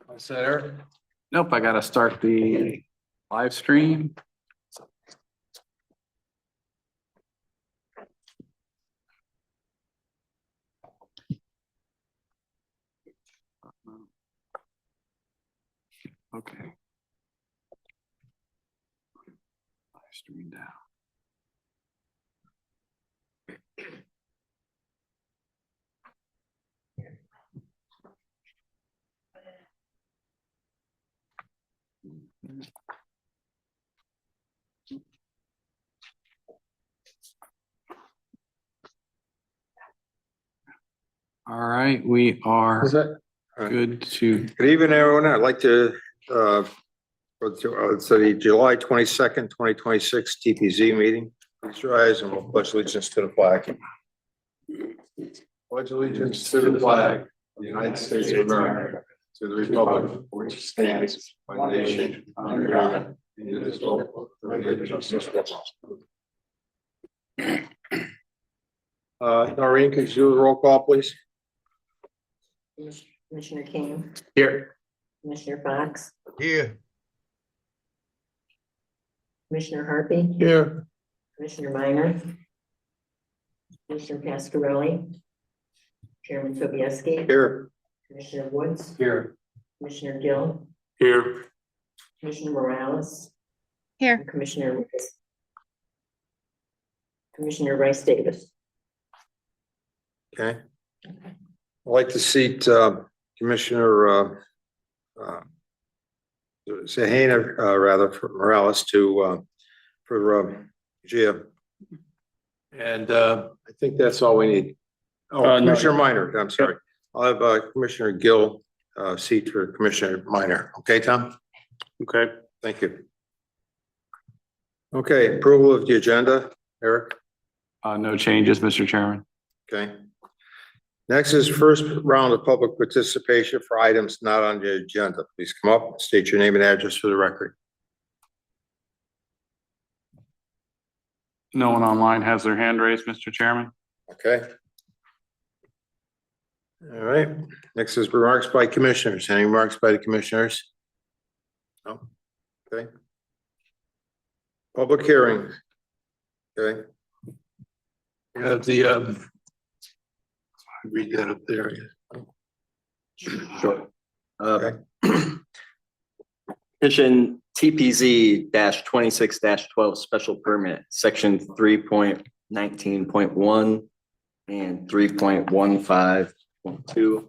All set, Eric? Nope, I gotta start the live stream. Okay. Live stream down. All right, we are Is that? good to, Good evening, everyone. I'd like to, so the July 22nd, 2026 TPZ meeting. Please rise and we'll pledge allegiance to the flag. Pledge allegiance to the flag of the United States of America, to the republic which stands one nation under God, indivisible, with liberty and justice for all. Noreen, could you do the roll call, please? Commissioner King, Here. Commissioner Fox, Here. Commissioner Harpy, Here. Commissioner Minor, Commissioner Pascarelli, Chairman Sobieski, Here. Commissioner Woods, Here. Commissioner Gill, Here. Commissioner Morales, Here. and Commissioner Rice Davis. Okay. I'd like to seat Commissioner Zahana, rather, for Morales for Gia. And I think that's all we need. Oh, no. Commissioner Minor, I'm sorry. I'll have Commissioner Gill seat for Commissioner Minor. Okay, Tom? Okay, thank you. Okay, approval of the agenda, Eric? no changes, Mr. Chairman. Okay. Next is first round of public participation for items not on the agenda. Please come up, state your name and address for the record. No one online has their hand raised, Mr. Chairman. Okay. All right. Next is remarks by commissioners. Any remarks by the commissioners? No. Okay. Public hearing. Okay. You have the read that up there. Sure. Okay. Petition TPZ 26-12 special permit, section 3.19.1 and 3.15.2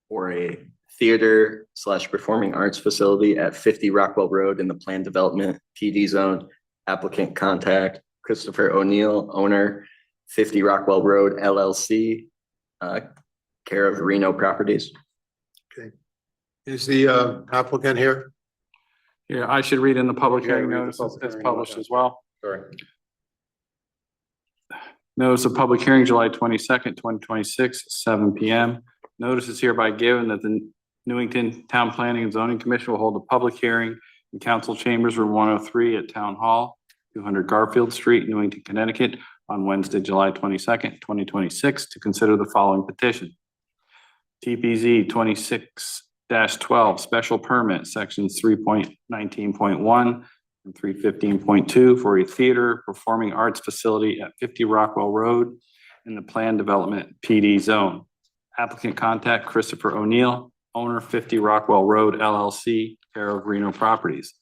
for a theater/performing arts facility at 50 Rockwell Road in the planned development PD zone. Applicant contact Christopher O'Neill, owner, 50 Rockwell Road LLC, care of Reno Properties. Okay. Is the applicant here? Yeah, I should read in the public Yeah, hearing read the notice. public It's hearing published notice. as well. Sorry. Notice of public hearing, July 22nd, 2026, 7 p.m. Notice is hereby given that the Newington Town Planning and Zoning Commission will hold a public hearing in council chambers room 103 at Town Hall, 200 Garfield Street, Newington, Connecticut, on Wednesday, July 22nd, 2026, to consider the following petition. TPZ 26-12 special permit, sections 3.19.1 and 315.2 for a theater performing arts facility at 50 Rockwell Road in the planned development PD zone. Applicant contact Christopher O'Neill, owner, 50 Rockwell Road LLC, care of Reno Properties.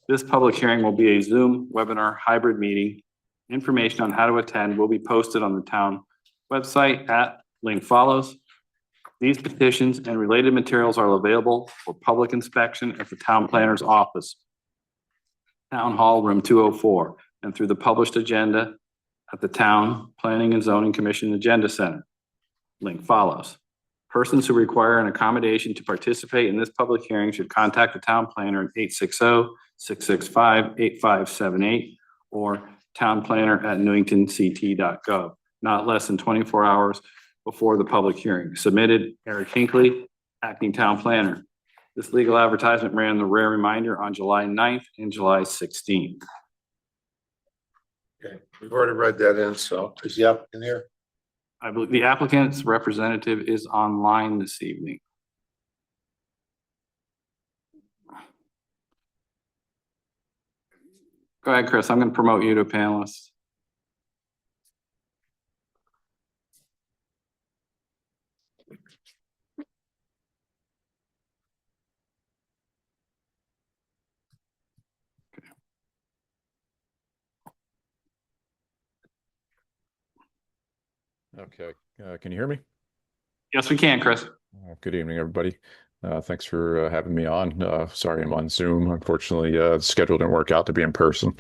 This public hearing will be a Zoom webinar hybrid meeting. Information on how to attend will be posted on the town website at link follows. These petitions and related materials are available for public inspection at the town planner's office, Town Hall, room 204, and through the published agenda at the Town Planning and Zoning Commission Agenda Center. Link follows. Persons who require an accommodation to participate in this public hearing should contact the town planner at 860-665-8578 or townplanner@newingtonct.gov, not less than 24 hours before the public hearing. Submitted, Eric Hinckley, acting town planner. This legal advertisement ran the rare reminder on July 9th and July 16th. Okay, we've already read that in, so is the applicant here? I believe the applicant's representative is online this evening. Go ahead, Chris. I'm going to promote you to panelist. Okay, can you hear me? Yes, we can, Chris. Good evening, everybody. Thanks for having me on. Sorry I'm on Zoom. Unfortunately, the schedule didn't work out to be in person.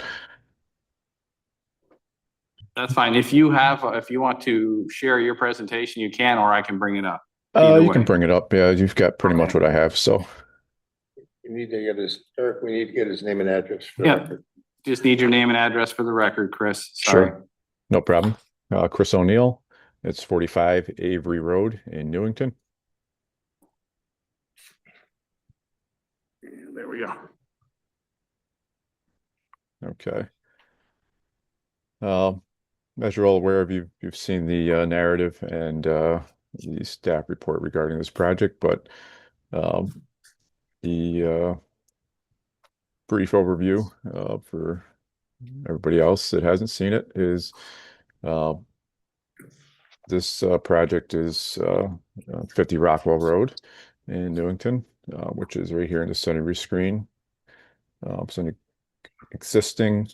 That's fine. If you want to share your presentation, you can, or I can bring it up. Either You way. can bring it up. Yeah, you've got pretty much Okay. what I have. So, We need to get his, Eric, we need to get his name and address. for the Yeah. record. Just need your name and address for the record, Chris. Sorry. sure, no problem. Chris O'Neill. It's 45 Avery Road in Newington. There we go. Okay. As you're all aware of, you've seen the narrative and the staff report regarding this project, but the brief overview for everybody else that hasn't seen it is this project is 50 Rockwell Road in Newington, which is right here in the center of your screen. It's an existing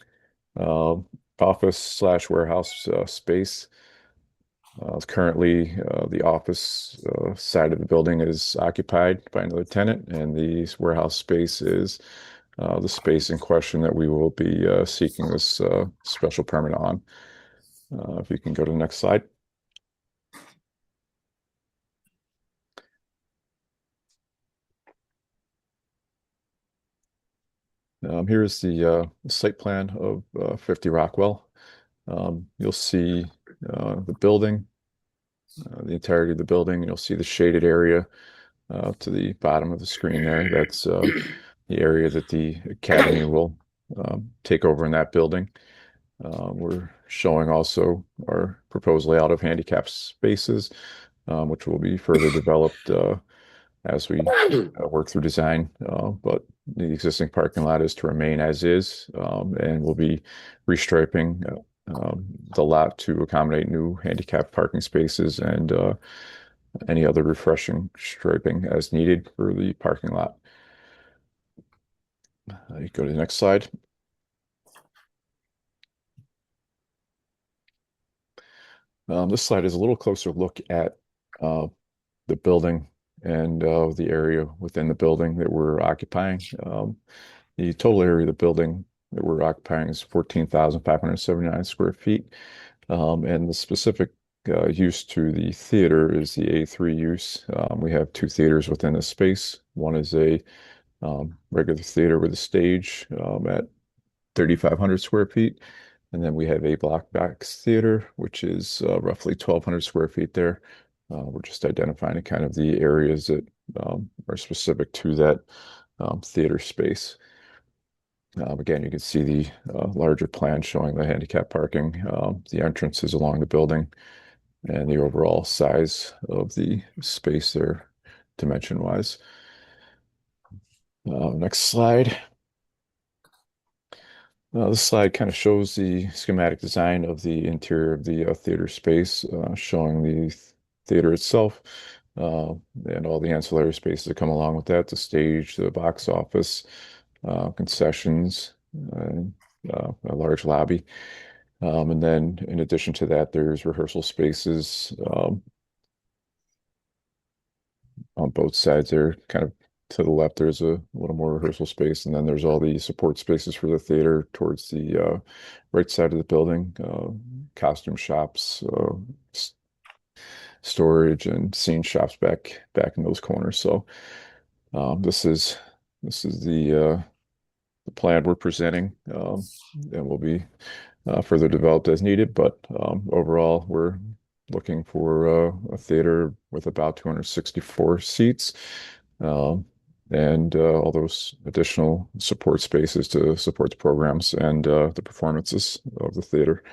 office / warehouse space. Currently, the office side of the building is occupied by another tenant, and the warehouse space is the space in question that we will be seeking this special permit on. If you can go to the next slide. Here's the site plan of 50 Rockwell. You'll see the building, the entirety of the building. You'll see the shaded area to the bottom of the screen there. That's the area that the academy will take over in that building. We're showing also our proposed layout of handicap spaces, which will be further developed as we work through design. But the existing parking lot is to remain as is, and we'll be restriping the lot to accommodate new handicap parking spaces and any other refreshing striping as needed for the parking lot. You go to the next slide. This slide is a little closer look at the building and the area within the building that we're occupying. The total area of the building that we're occupying is 14,579 square feet. And the specific use to the theater is the A3 use. We have two theaters within the space. One is a regular theater with a stage at 3,500 square feet. And then we have a block box theater, which is roughly 1,200 square feet there. We're just identifying kind of the areas that are specific to that theater space. Again, you can see the larger plan showing the handicap parking, the entrances along the building, and the overall size of the space there, dimension-wise. Next slide. This slide kind of shows the schematic design of the interior of the theater space, showing the theater itself and all the ancillary spaces that come along with that, the stage, the box office, concessions, a large lobby. And then in addition to that, there's rehearsal spaces on both sides there. Kind of to the left, there's a little more rehearsal space, and then there's all the support spaces for the theater towards the right side of the building, costume shops, storage, and scene shops back in those corners. So this is the plan we're presenting, and will be further developed as needed. But overall, we're looking for a theater with about 264 seats, and all those additional support spaces to support the programs and the performances of the theater.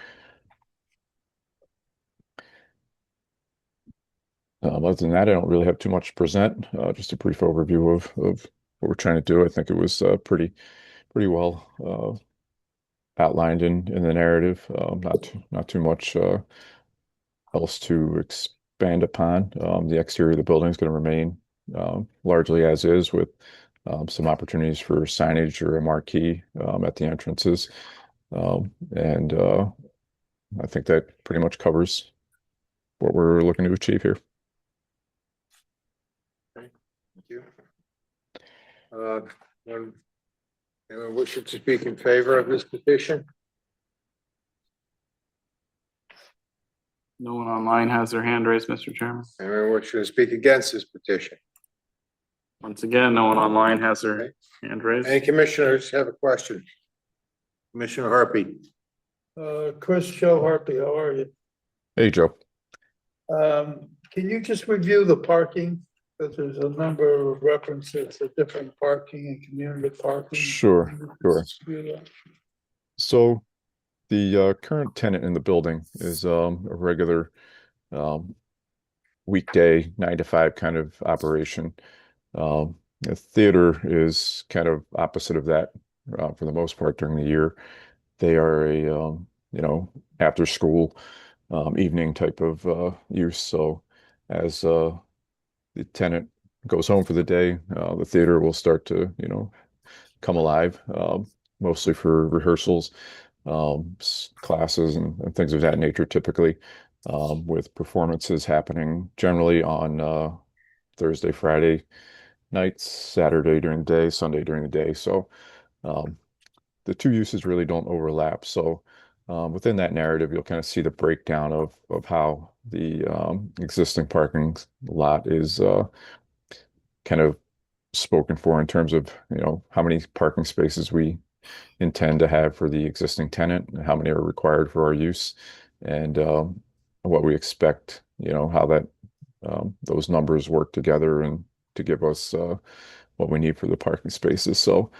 Other than that, I don't really have too much to present. Just a brief overview of what we're trying to do. I think it was pretty well outlined in the narrative. Not too much else to expand upon. The exterior of the building is going to remain largely as is, with some opportunities for signage or a marquee at the entrances. And I think that pretty much covers what we're looking to achieve here. Thank you. Anyone wishing to speak in favor of this petition? No one online has their hand raised, Mr. Chairman. Anyone wishing to speak against this petition? Once again, no one online has their hand raised. Any commissioners have a question? Commissioner Harpy. Chris Joe Harpy, how are you? Hey, Joe. Can you just review the parking? Because there's a number of references to different parking and community parking. Sure. Yeah. So the current tenant in the building is a regular weekday 9 to 5 kind of operation. The theater is kind of opposite of that for the most part during the year. They are a after school evening type of use. So as the tenant goes home for the day, the theater will start to come alive, mostly for rehearsals, classes, and things of that nature, typically, with performances happening generally on Thursday, Friday nights, Saturday during the day, Sunday during the day. So the two uses really don't overlap. So within that narrative, you'll kind of see the breakdown of how the existing parking lot is kind of spoken for in terms of how many parking spaces we intend to have for the existing tenant, and how many are required for our use, and what we expect, how that those numbers work together and to give us what we need for the parking spaces. So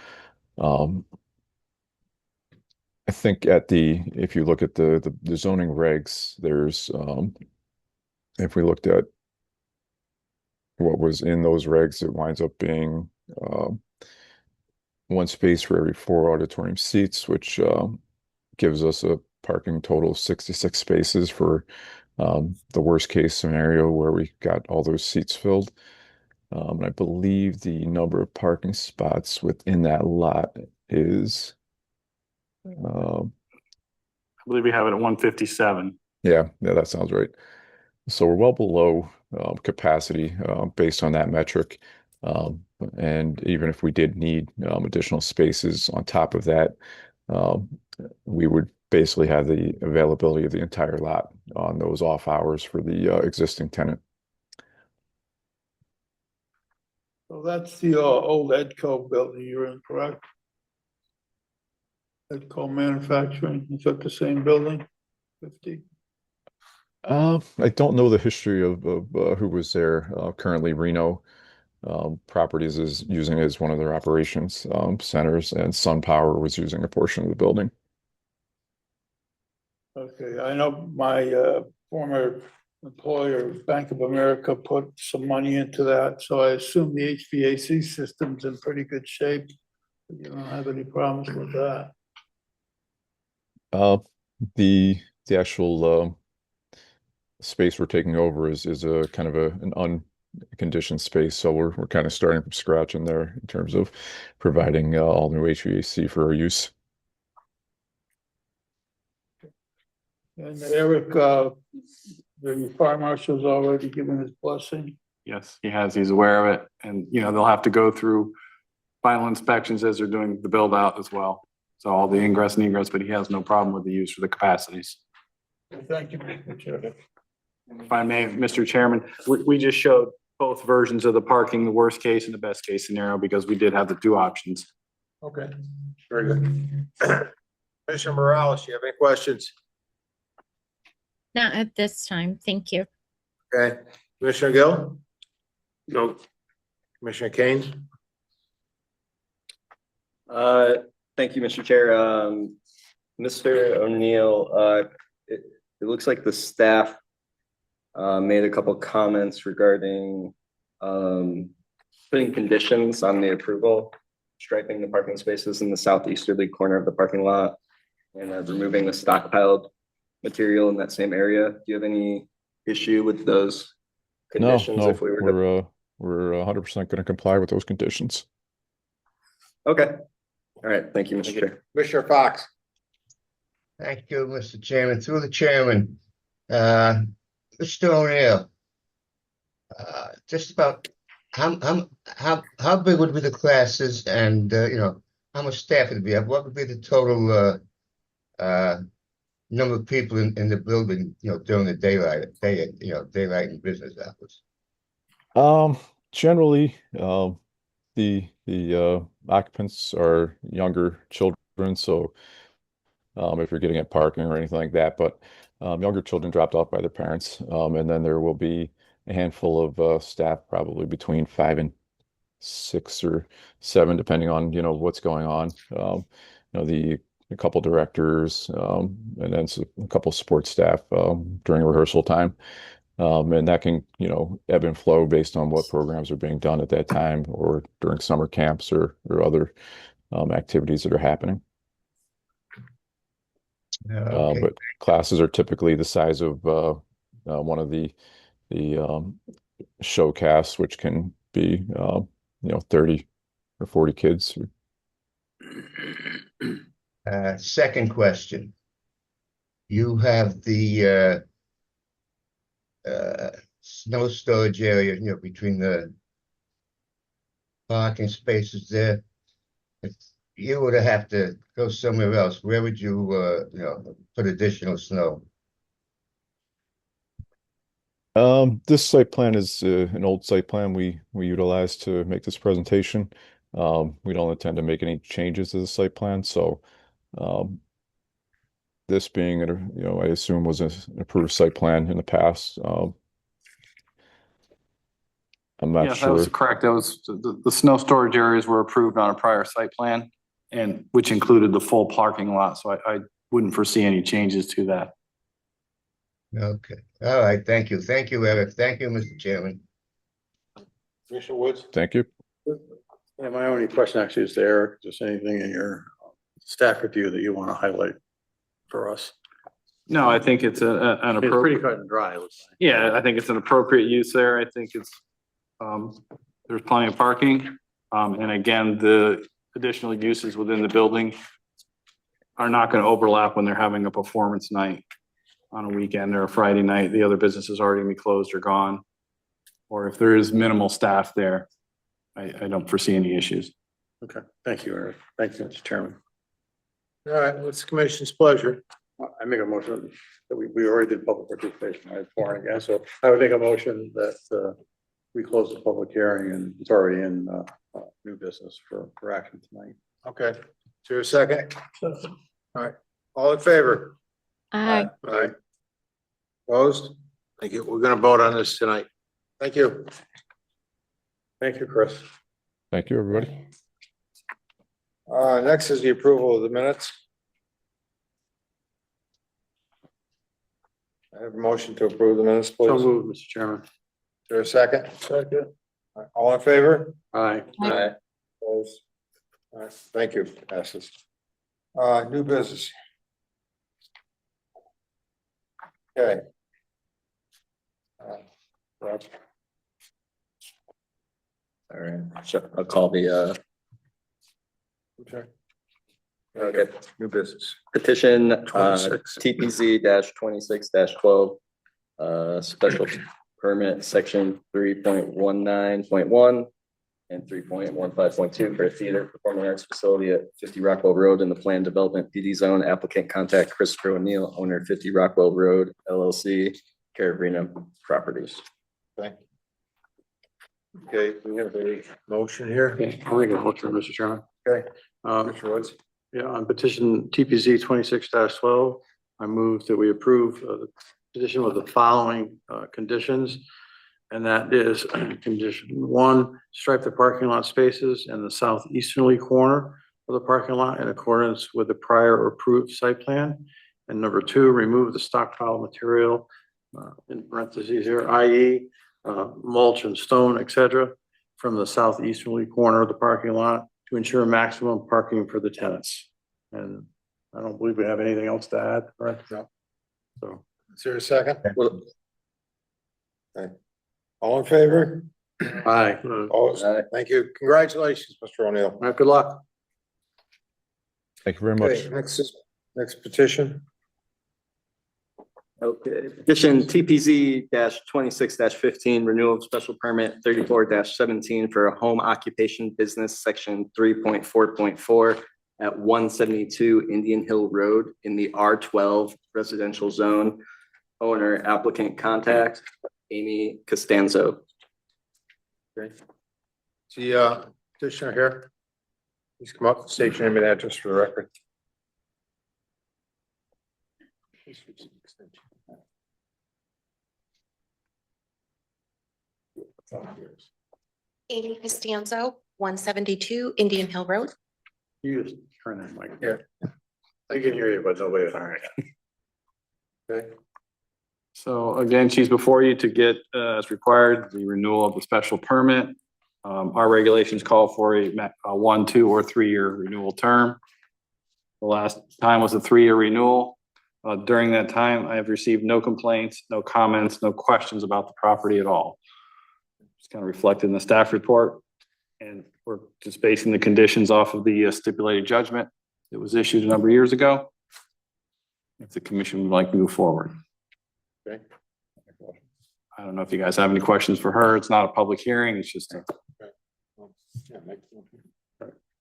I think if you look at the zoning regs, there's if we looked at what was in those regs, it winds up being one space for every 4 auditorium seats, which gives us a parking total of 66 spaces for the worst case scenario where we got all those seats filled. And I believe the number of parking spots within that lot is I believe we have it at 157. yeah, that sounds right. So we're well below capacity based on that metric. And even if we did need additional spaces on top of that, we would basically have the availability of the entire lot on those off hours for the existing tenant. So that's the old Edco building you're in, correct? Edco Manufacturing, is that the same building? 50? I don't know the history of who was there. Currently, Reno Properties is using it as one of their operations centers, and SunPower was using a portion of the building. Okay, I know my former employer, Bank of America, put some money into that, so I assume the HVAC system's in pretty good shape. You don't have any problems with that? The actual space we're taking over is a kind of an unconditioned space, so we're kind of starting from scratch in there in terms of providing all new HVAC for our use. And Eric, the fire marshal's already given his blessing. Yes, he has. He's aware of it. And, they'll have to go through final inspections as they're doing the build out as well. So all the ingress and egress, but he has no problem with the use for the capacities. Thank you, Mr. Chairman. If I may, Mr. Chairman, we just showed both versions of the parking, the worst case and the best case scenario, because we did have the two options. Okay, very good. Commissioner Morales, you have any questions? Not at this time. Thank you. Okay, Commissioner Gill? No. Commissioner Kane? Thank you, Mr. Chair. Mr. O'Neill, it looks like the staff made a couple comments regarding putting conditions on the approval, striping the parking spaces in the southeasterly corner of the parking lot. and removing the stockpiled material in that same area. Do you have any issue with those No, conditions no, if we were to? we're 100% going to comply with those conditions. Okay. All right. Thank you, Mr. Chair. Commissioner Fox. Thank you, Mr. Chairman. Through the chairman, Mr. O'Neill, just about how big would be the classes, and how much staff would be? What would be the total number of people in the building, during the daylight and business hours? Generally, the occupants are younger children, so if you're getting at parking or anything like that, but younger children dropped off by their parents, and then there will be a handful of staff, probably between 5 and 6 or 7, depending on what's going on. A couple directors, and then a couple support staff during rehearsal time. And that can, ebb and flow based on what programs are being done at that time or during summer camps or other activities that are happening. Okay. But classes are typically the size of one of the show casts, which can be 30 or 40 kids. Second question. You have the snow storage area, between the parking spaces there. If you were to have to go somewhere else, where would you, put additional snow? This site plan is an old site plan we utilized to make this presentation. We don't intend to make any changes to the site plan, so this being, I assume was an approved site plan in the past. I'm not Yeah, sure. that was correct. That was, the snow storage areas were approved on a prior site plan, and which included the full parking lot, so I wouldn't foresee any changes to that. Okay. All right. Thank you. Thank you, Eric. Thank you, Mr. Chairman. Commissioner Woods. Thank you. Yeah, my only question actually is to Eric, just anything in your staff review that you want to highlight for us? No, I think it's an It's pretty appropriate, cut and dry. yeah, I think it's an appropriate use there. I think it's, there's plenty of parking. And again, the additional uses within the building are not going to overlap when they're having a performance night on a weekend or a Friday night. The other business is already gonna be closed or gone. Or if there is minimal staff there, I don't foresee any issues. Okay, thank you, Eric. Thank you, Mr. Chairman. All right, what's the commission's pleasure? I make a motion that we already did public participation. I had for and against, so I would make a motion that we close the public hearing, and it's already in new business for action tonight. Okay, is there a second? All right, all in favor? Aye. All right. Opposed? Thank you. We're gonna vote on this tonight. Thank you. Thank you, Chris. Thank you, everybody. Next is the approval of the minutes. I have a motion to approve the minutes, please. So Is moved, Mr. Chairman. there a second? Second. All right, all in favor? Aye. Aye. Opposed? All right, thank you, passes. New business. Okay. Rob, All right. So I'll call the okay. Okay, new business. petition 26. TPZ 26-12. Special permit section 3.19.1 and 3.15.2 for a theater performing arts facility at 50 Rockwell Road in the planned development PD zone. Applicant contact Christopher O'Neill, owner 50 Rockwell Road LLC, Carabina Properties. Okay. Okay, we have a motion here. Okay, I'll make a motion, Mr. Chairman. Okay, Um, Mr. Woods. Yeah, on petition TPZ 26-12, I move that we approve the petition with the following conditions. And that is condition 1, stripe the parking lot spaces in the southeasterly corner of the parking lot in accordance with the prior approved site plan. And number 2, remove the stockpile material in parentheses here, i.e. Mulch and stone, etc., from the southeasterly corner of the parking lot to ensure maximum parking for the tenants. And I don't believe we have anything else to add, correct? No. So, Is there a second? Well, All in favor? aye. Opposed? Thank you. Congratulations, Mr. O'Neill. All right, good luck. Thank you very much. Okay, next petition. Okay, petition TPZ 26 15, renewal of special permit 34 17 for a home occupation business, section 3.4.4 at 172 Indian Hill Road in the R12 residential zone. Owner applicant contact Amy Costanzo. Okay. The petitioner here. Please come up, state your name and address for the record. Amy Costanzo, 172 Indian Hill Road. You just turn that mic. Yeah. I can hear you, but nobody. All right. Okay. So again, she's before you to get, as required, the renewal of the special permit. Our regulations call for a 1, 2, or 3-year renewal term. The last time was a 3-year renewal. During that time, I have received no complaints, no comments, no questions about the property at all. It's kind of reflected in the staff report. And we're just basing the conditions off of the stipulated judgment that was issued a number of years ago. If the commission would like to move forward. Okay. I don't know if you guys have any questions for her. It's not a public hearing. It's just a.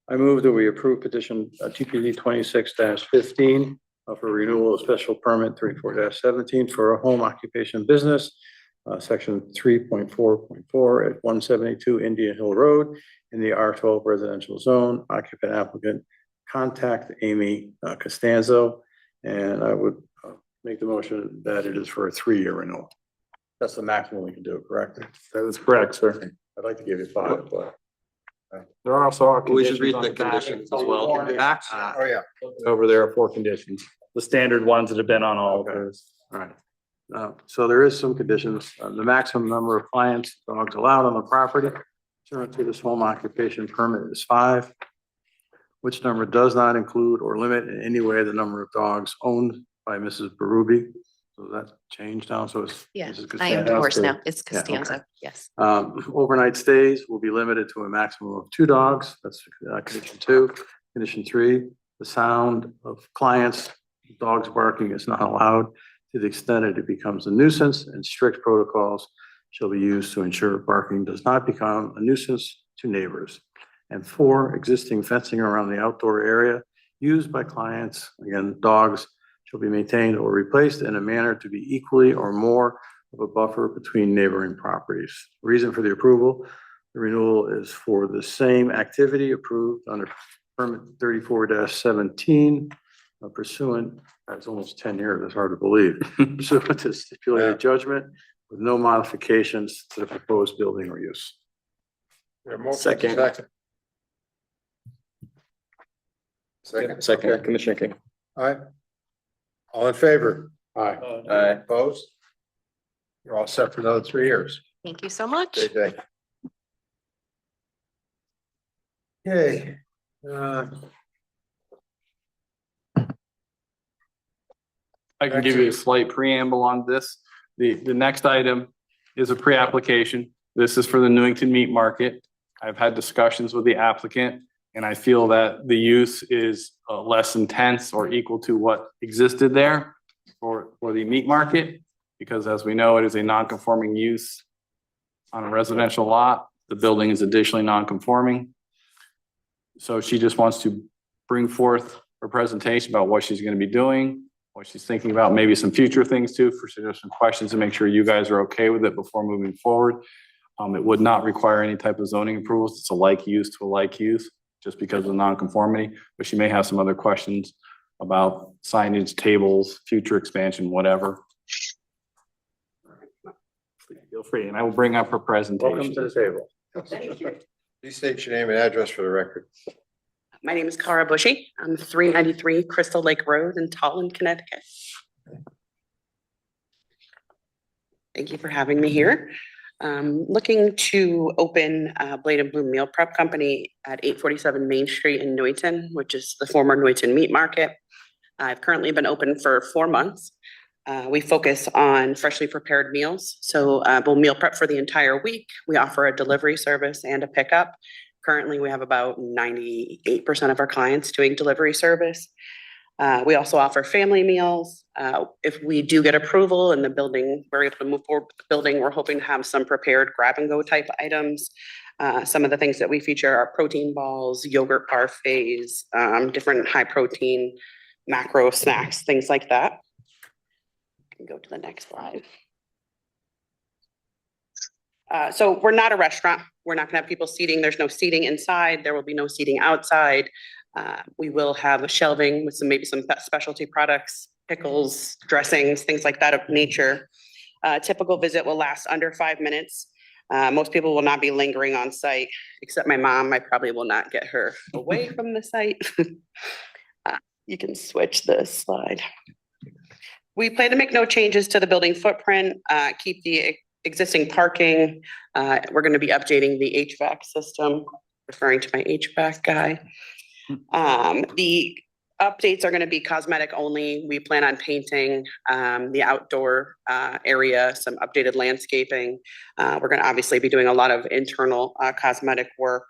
I move that we approve petition TPD 26-15 for renewal of special permit 34-17 for a home occupation business, section 3.4.4 at 172 Indian Hill Road in the R12 residential zone. Occupant applicant contact Amy Costanzo, and I would make the motion that it is for a 3-year renewal. That's the maximum we can do, correct? That is correct, sir. I'd like to give you 5, but. There are also. We should read conditions on the back. conditions as well. Oh, yeah. Over there are 4 conditions, the standard ones that have been on all of those. All right. So there is some conditions, the maximum number of clients, dogs allowed on the property. Pursuant to this home occupation permit is 5. Which number does not include or limit in any way the number of dogs owned by Mrs. Berube. So that's changed now, so it's. Yeah, Mrs. I am Costanzo. divorced now. It's Yeah, okay. Costanzo, yes. Overnight stays will be limited to a maximum of 2 dogs. That's condition 2. Condition 3, the sound of clients, dogs barking is not allowed to the extent that it becomes a nuisance, and strict protocols shall be used to ensure barking does not become a nuisance to neighbors. And 4, existing fencing around the outdoor area used by clients, again, dogs, shall be maintained or replaced in a manner to be equally or more of a buffer between neighboring properties. Reason for the approval, the renewal is for the same activity approved under permit 34-17 pursuant, that's almost 10 years, it's hard to believe, pursuant to stipulated judgment with no modifications to the proposed building or use. Second. Second, Okay. Commissioner King. All right. All in favor? Aye. Aye. Opposed? You're all set for another 3 years. Thank you so much. Great day. Okay. I can give you a slight preamble on this. The next item is a pre-application. This is for the Newington Meat Market. I've had discussions with the applicant, and I feel that the use is less intense or equal to what existed there for the meat market, because as we know, it is a non-conforming use on a residential lot. The building is additionally non-conforming. So she just wants to bring forth her presentation about what she's going to be doing, what she's thinking about, maybe some future things too, for some questions to make sure you guys are okay with it before moving forward. It would not require any type of zoning approvals. It's a like use to a like use just because of the non-conformity, but she may have some other questions about signage, tables, future expansion, whatever. Feel free, and I will bring up her presentation. Welcome to the table. Please state your name and address for the record. My name is Cara Bushy. I'm 393 Crystal Lake Road in Tallinn, Connecticut. Thank you for having me here. Looking to open a Blade and Bloom Meal Prep Company at 847 Main Street in Newington, which is the former Newington Meat Market. I've currently been open for 4 months. We focus on freshly prepared meals. So we'll meal prep for the entire week. We offer a delivery service and a pickup. Currently, we have about 98% of our clients doing delivery service. We also offer family meals. If we do get approval in the building, we're able to move forward with the building. We're hoping to have some prepared grab and go type items. Some of the things that we feature are protein balls, yogurt parfaits, different high protein macro snacks, things like that. Can go to the next slide. So we're not a restaurant. We're not gonna have people seating. There's no seating inside. There will be no seating outside. We will have shelving with maybe some specialty products, pickles, dressings, things like that of nature. Typical visit will last under 5 minutes. Most people will not be lingering on site, except my mom. I probably will not get her away from the site. You can switch this slide. We plan to make no changes to the building footprint, keep the existing parking. We're going to be updating the HVAC system, referring to my HVAC guy. The updates are going to be cosmetic only. We plan on painting the outdoor area, some updated landscaping. We're going to obviously be doing a lot of internal cosmetic work.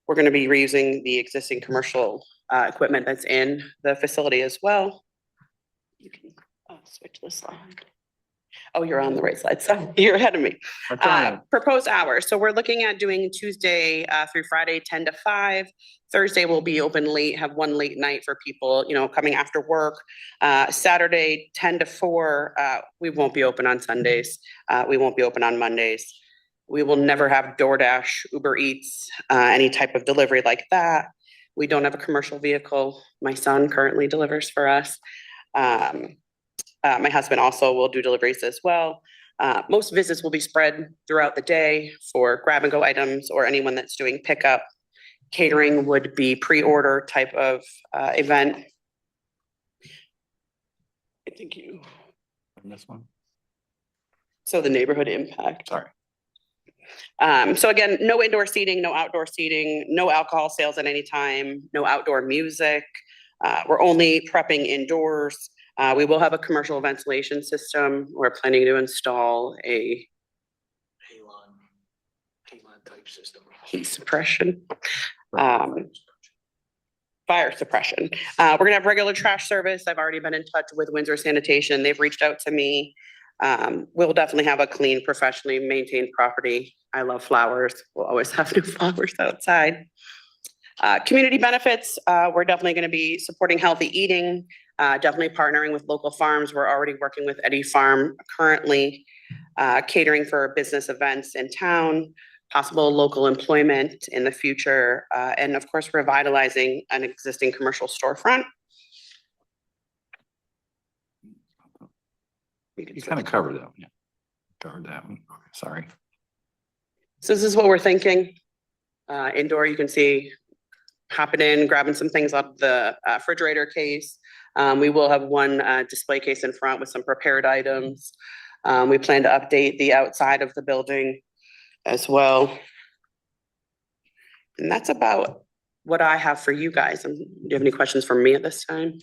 We're going to be reusing the existing commercial equipment that's in the facility as well. You can switch this slide. Oh, you're on the right slide, so you're ahead of me. Proposed hours. So we're looking at doing Tuesday through Friday, 10 to 5. Thursday will be open late, have one late night for people, coming after work. Saturday, 10 to 4. We won't be open on Sundays. We won't be open on Mondays. We will never have DoorDash, Uber Eats, any type of delivery like that. We don't have a commercial vehicle. My son currently delivers for us. My husband also will do deliveries as well. Most visits will be spread throughout the day for grab and go items or anyone that's doing pickup. Catering would be pre-order type of event. I think you. This one. So the neighborhood impact. Sorry. So again, no indoor seating, no outdoor seating, no alcohol sales at any time, no outdoor music. We're only prepping indoors. We will have a commercial ventilation system. We're planning to install a halon type system. Heat suppression. Fire suppression. We're gonna have regular trash service. I've already been in touch with Windsor Sanitation. They've reached out to me. We'll definitely have a clean, professionally maintained property. I love flowers. We'll always have new flowers outside. Community benefits, we're definitely going to be supporting healthy eating, definitely partnering with local farms. We're already working with Eddie Farm currently, catering for business events in town, possible local employment in the future, and of course, revitalizing an existing commercial storefront. You kind of covered that one, yeah. Covered that one. Okay, sorry. So this is what we're thinking. Indoor, you can see hopping in, grabbing some things off the refrigerator case. We will have one display case in front with some prepared items. We plan to update the outside of the building as well. And that's about what I have for you guys. Do you have any questions for me at this time?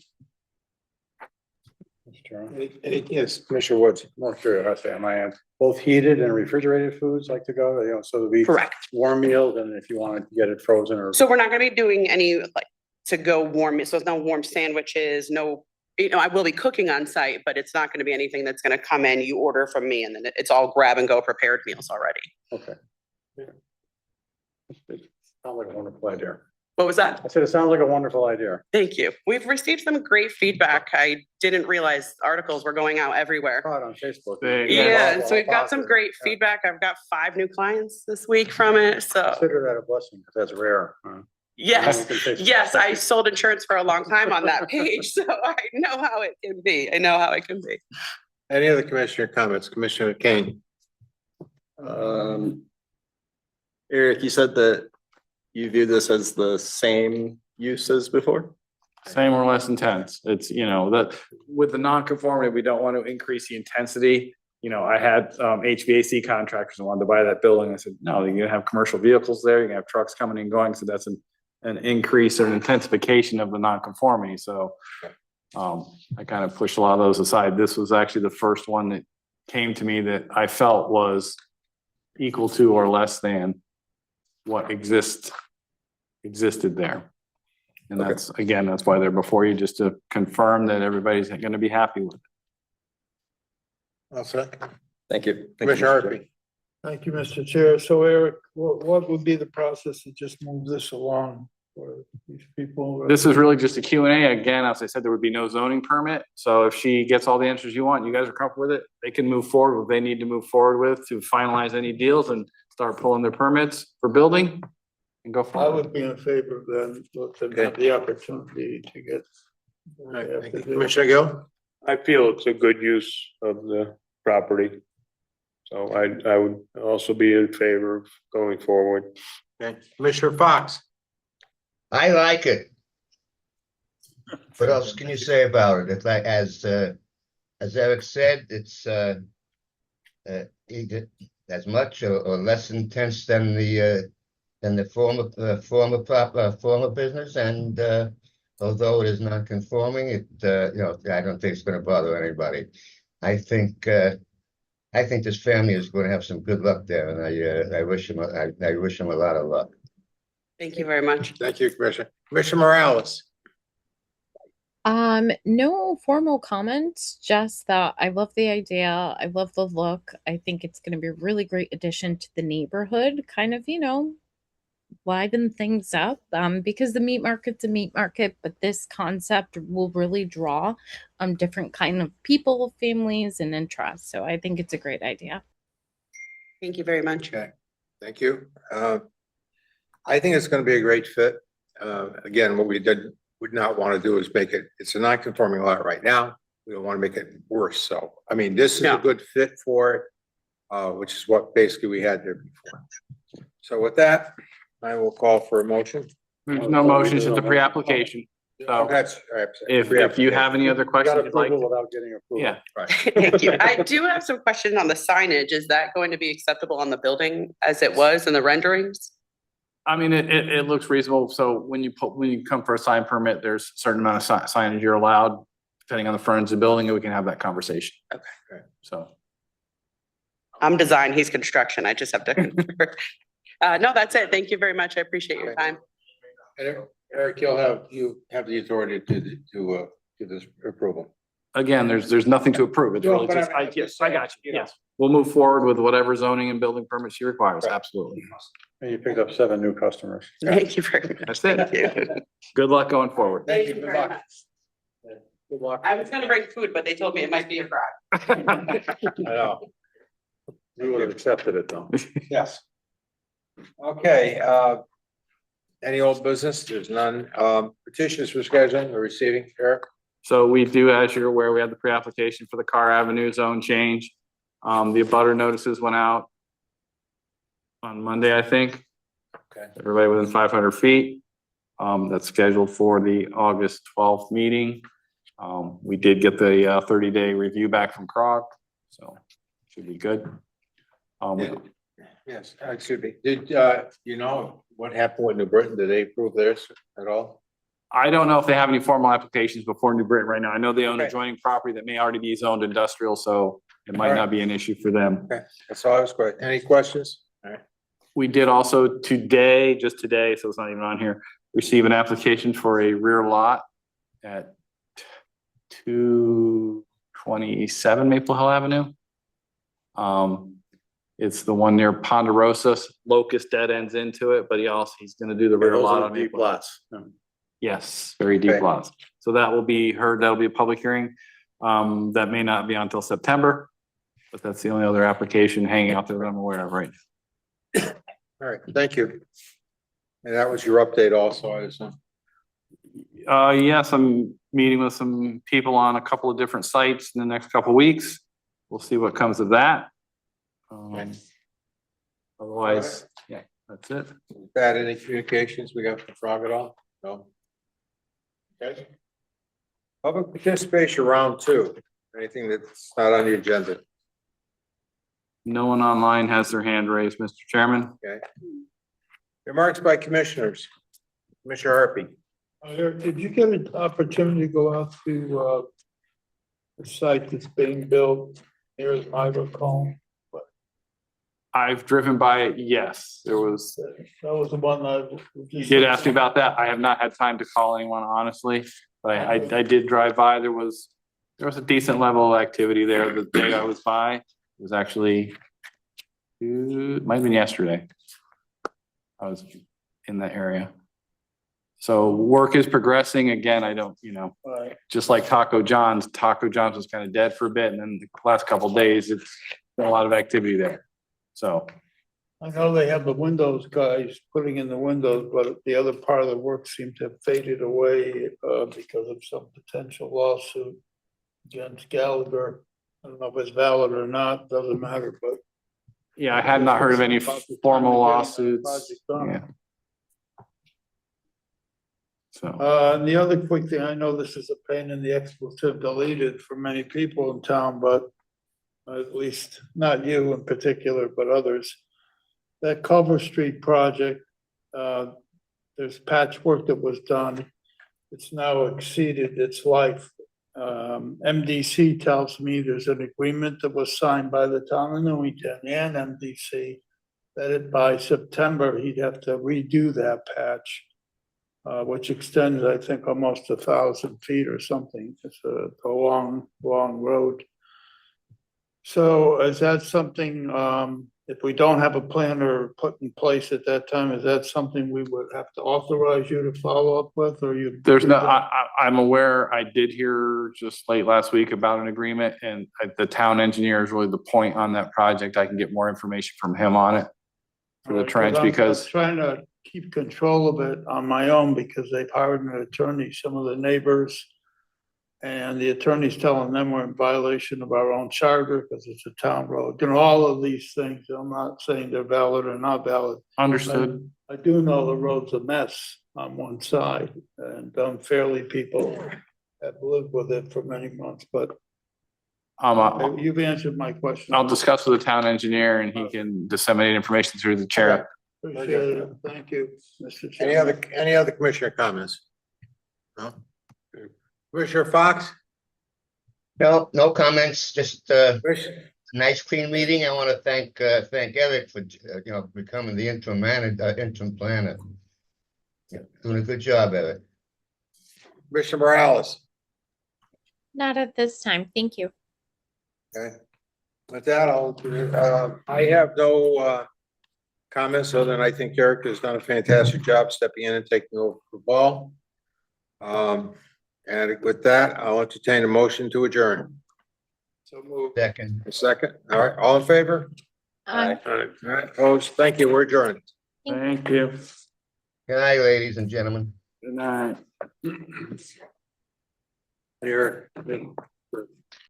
Yes, Commissioner Woods, more curiosity on my end. Both heated and refrigerated foods like to go, so there'll be Correct. warm meals, and if you want to get it frozen or. So we're not going to be doing any like to go warm. So there's no warm sandwiches, no, I will be cooking on site, but it's not going to be anything that's going to come in, you order from me, and then it's all grab and go prepared meals already. Okay. Yeah. Sounds like a wonderful idea. What was that? I said, it sounds like a wonderful idea. Thank you. We've received some great feedback. I didn't realize articles were going out everywhere. Saw it on Facebook. Yeah, so we've got some great feedback. I've got 5 new clients this week from it, so. Consider that a blessing, because that's rare. Yes, yes, I sold insurance for a long time on that page, so I know how it can be. I know how it can be. Any other commissioner comments? Commissioner Kane? Eric, you said that you view this as the same use as before? Same or less intense. It's, that with the non-conformity, we don't want to increase the intensity. I had HVAC contractors who wanted to buy that building. I said, no, you're gonna have commercial vehicles there. You're gonna have trucks coming and going. So that's an increase or an intensification of the non-conformity. So I kind of pushed a lot of those aside. This was actually the first one that came to me that I felt was equal to or less than what existed there. And that's, again, that's why they're before you, just to confirm that everybody's going to be happy with it. I'll second. Thank you. Commissioner Hartby. Thank you, Mr. Chair. So Eric, what would be the process to just move this along for these people? This is really just a Q&A. Again, as I said, there would be no zoning permit. So if she gets all the answers you want, you guys are comfortable with it, they can move forward what they need to move forward with to finalize any deals and start pulling their permits for building and go I forward. would be in favor of that, let them have the opportunity to get. Thank you. Commissioner Gill? I feel it's a good use of the property. So I would also be in favor of going forward. Okay. Commissioner Fox? I like it. What else can you say about it? It's like, as Eric said, it's, either as much or less intense than the former business, and, although it is non-conforming, it, I don't think it's gonna bother anybody. I think this family is gonna have some good luck there, and I wish them a lot of luck. Thank you very much. Thank you, Commissioner. Commissioner Morales? No formal comments, just that I love the idea. I love the look. I think it's going to be a really great addition to the neighborhood, kind of, liven things up, because the meat market's a meat market, but this concept will really draw different kind of people, families, and interests. So I think it's a great idea. Thank you very much. Okay, thank you. I think it's gonna be a great fit. Again, what we would not want to do is make it, it's a non-conforming lot right now. We don't want to make it worse. So, I mean, this is a good fit for it, which is what basically we had there before. So with that, I will call for a motion. There's no motion, it's just a pre-application. So That's, if you have any other questions you'd like, Without getting approval. yeah. Thank you. I do have some questions on the signage. Is that going to be acceptable on the building as it was in the renderings? I mean, it looks reasonable. So when you come for a sign permit, there's a certain amount of signage you're allowed, depending on the frontage of the building, and we can have that conversation. Okay. So. I'm design, he's construction. I just have to confirm. No, that's it. Thank you very much. I appreciate your time. Eric, you have the authority to do this approval. Again, there's nothing to approve. It's really No, but just, I'm just I got you. saying, Yes. We'll move forward with whatever zoning and building permits she requires. Right. Absolutely. And you picked up 7 new customers. Thank you very much. That's it. Thank you. Good luck going forward. Thank you very much. Good luck. I was gonna bring food, but they told me it might be a fry. I know. We would have accepted it though. Yes. Okay, any old business? There's none. Petitions for scheduling or receiving, Eric? So we do, as you're aware, we have the pre-application for the Carr Avenue zone change. The abutter notices went out on Monday, I think. Okay. Everybody within 500 feet. That's scheduled for the August 12th meeting. We did get the 30-day review back from CROG, so should be good. Yes, it should be. Did, you know what happened with New Britain? Did they approve theirs at all? I don't know if they have any formal applications before New Britain right now. I know they own Okay. adjoining property that may already be zoned industrial, so it might not be an issue for them. Okay, that's all I was going. Any questions? All right. We did also today, just today, so it's not even on here, receive an application for a rear lot at 227 Maple Hill Avenue. It's the one near Ponderosa. Locust dead ends into it, but he's gonna do the rear lot on Maple Hill. Yes, very deep Okay. lots. So that will be heard, that'll be a public hearing. That may not be until September, but that's the only other application hanging out there that I'm aware of right now. All right, thank you. And that was your update also, I assume. Yes, I'm meeting with some people on a couple of different sites in the next couple of weeks. We'll see what comes of that. Otherwise, yeah, that's it. Bad, any communications we got from Frog at all? No? Okay. Public participation round 2. Anything that's not on the agenda? No one online has their hand raised, Mr. Chairman. Okay. Remarks by commissioners. Commissioner Harpy. Eric, did you get an opportunity to go out to, the site that's being built near the Ivor Cone? I've driven by it, yes. There was, That was the one I. you did ask me about that. I have not had time to call anyone, honestly. But I did drive by. There was a decent level of activity there the day I was by. It was actually, it might have been yesterday. I was in that area. So work is progressing. Again, I don't, Right. just like Taco John's was kind of dead for a bit. And then the last couple of days, it's been a lot of activity there. So, I know they have the windows guys putting in the windows, but the other part of the work seemed to have faded away, because of some potential lawsuit against Gallagher. I don't know if it's valid or not, doesn't matter, but. yeah, I had not heard of any About the time formal of getting that lawsuits. project done. Yeah. So, And the other quick thing, I know this is a pain in the expletive deleted for many people in town, but at least not you in particular, but others. That Culver Street project, there's patchwork that was done. It's now exceeded its life. MDC tells me there's an agreement that was signed by the town of Newington and MDC that by September, he'd have to redo that patch. Which extends, I think, almost 1,000 feet or something. It's a long, long road. So is that something, if we don't have a planner put in place at that time, is that something we would have to authorize you to follow up with, or you? there's no, I'm aware, I did hear just late last week about an agreement, and the town engineer is really the point on that project. I can get more information from him on it for the trench, I'm because trying to keep control of it on my own because they've hired an attorney, some of the neighbors. And the attorney's telling them we're in violation of our own charter because it's a town road. All of these things, I'm not saying they're valid or not valid. understood. I do know the road's a mess on one side, and unfairly people have lived with it for many months, but you've answered my question. I'll discuss with the town engineer and he can disseminate information through the chair. Appreciate it. Thank you, Mr. Chairman. Any other commissioner comments? No? Commissioner Fox? No, no comments, just a Commissioner- nice clean meeting. I want to thank Eric for, becoming the interim manager, interim planner. Yeah, doing a good job, Eric. Commissioner Morales? Not at this time. Thank you. Okay. With that, I have no, comments, other than I think Eric has done a fantastic job stepping in and taking over the ball. And with that, I'll entertain a motion to adjourn. So move. Second. A second, all right, all in favor? Um, All right, opposed, thank you, we're adjourned. Thank you. Good night, ladies and gentlemen. Good night. Here.